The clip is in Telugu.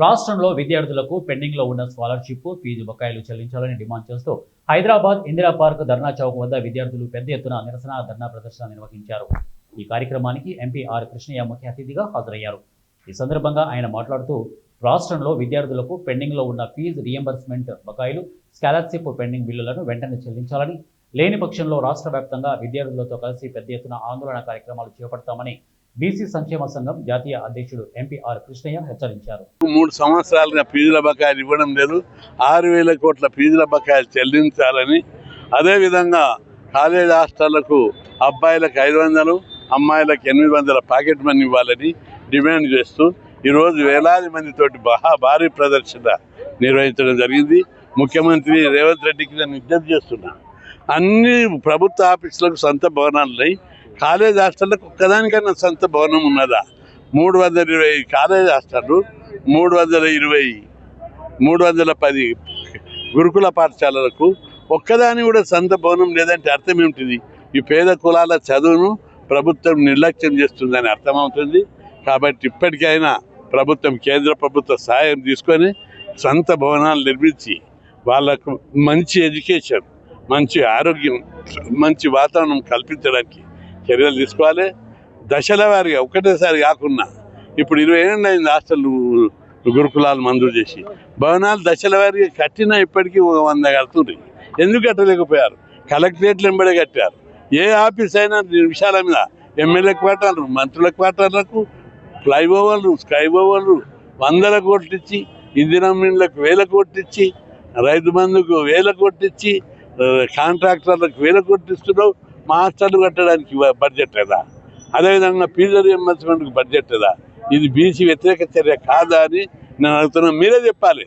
రాష్ట్రంలో విద్యార్థులకు పెండింగ్లో ఉన్న స్కాలర్షిప్, ఫీజు బకాయిలు చెల్లించాలని డిమాండ్ చేస్తూ హైదరాబాద్ ఇందిరా పార్క్ ధర్నా చౌక్ వద్ద విద్యార్థులు పెద్ద ఎత్తున నిరసన ధర్నా ప్రదర్శన నిర్వహించారు. ఈ కార్యక్రమానికి ఎంపీ ఆర్ కృష్ణయ్య ముఖ్య అతిథిగా హాజరయ్యారు. ఈ సందర్భంగా ఆయన మాట్లాడుతూ రాష్ట్రంలో విద్యార్థులకు పెండింగ్లో ఉన్న ఫీజు రియంబర్స్మెంట్ బకాయిలు, స్కాలర్షిప్ పెండింగ్ బిల్లులను వెంటనే చెల్లించాలని, లేని పక్షంలో రాష్ట్ర వ్యాప్తంగా విద్యార్థులతో కలిసి పెద్ద ఎత్తున ఆందోళన కార్యక్రమాలు చేపడతామని బీసీ సంక్షేమ సంఘం జాతీయ అధ్యక్షుడు ఎంపీ ఆర్ కృష్ణయ్య హెచ్చరించారు. 3 సంవత్సరాలుగా ఫీజుల బకాయిలు ఇవ్వడం లేదు. 6,000 కోట్ల ఫీజుల బకాయిలు చెల్లించాలని, అదేవిధంగా కాలేజ్ హాస్టళ్లకు అబ్బాయిలకు 500, అమ్మాయిలకు 800 పాకెట్ మనీ ఇవ్వాలని డిమాండ్ చేస్తూ ఈరోజు వేలాది మందితోటి భారీ ప్రదర్శన నిర్వహించడం జరిగింది. ముఖ్యమంత్రి రేవంత్ రెడ్డికి నేను విజ్ఞప్తి చేస్తున్నా, అన్ని ప్రభుత్వ ఆఫీసులకు సొంత భవనాలు ఉన్నాయి. కాలేజ్ హాస్టళ్లకు ఒక్కదానికన్నా సొంత భవనం ఉన్నదా? 320 కాలేజ్ హాస్టళ్ళు, 310 గురుకుల పాఠశాలలకు ఒక్కదాని కూడా సొంత భవనం లేదంటే అర్థం ఏమిటిది? ఈ పేద కులాల చదువును ప్రభుత్వం నిర్లక్ష్యం చేస్తుందని అర్థమవుతుంది. కాబట్టి ఇప్పటికైనా ప్రభుత్వం, కేంద్ర ప్రభుత్వ సహాయం తీసుకొని సొంత భవనాలు నిర్మించి వాళ్ళకు మంచి ఎడ్యుకేషన్, మంచి ఆరోగ్యం, మంచి వాతావరణం కల్పించడానికి చర్యలు తీసుకోవాలి. దశల వారీగా ఒకటేసారి కాకుండా ఇప్పుడు 20 ఏళ్ళు అయింది హాస్టల్ గురుకులాలు మంజూరు చేసి, భవనాలు దశల వారీగా కట్టినా ఇప్పటికీ 100 కడుతుంది. ఎందుకు కట్టలేకపోయారు? కలెక్టరేట్లు వెంబడే కట్టారు. ఏ ఆఫీస్ అయినా విషయాల మీద ఎమ్మెల్యే క్వార్టర్లు, మంత్రుల క్వార్టర్లకు ఫ్లైఓవర్లు, స్కై ఓవర్లు 100 కోట్లు ఇచ్చి, ఇందిరమ్మలకు 1000 కోట్లు ఇచ్చి, రైతు బంధుకు 1000 కోట్లు ఇచ్చి, కాంట్రాక్టర్లకు 1000 కోట్లు ఇస్తున్నావు. మాస్టర్లు కట్టడానికి బడ్జెట్ లేదా? అదేవిధంగా ఫీజు రియంబర్స్మెంట్కి బడ్జెట్ లేదా? ఇది బీసీ వ్యతిరేక చర్య కాదా అని నేను అడుగుతున్నా. మీరే చెప్పాలి.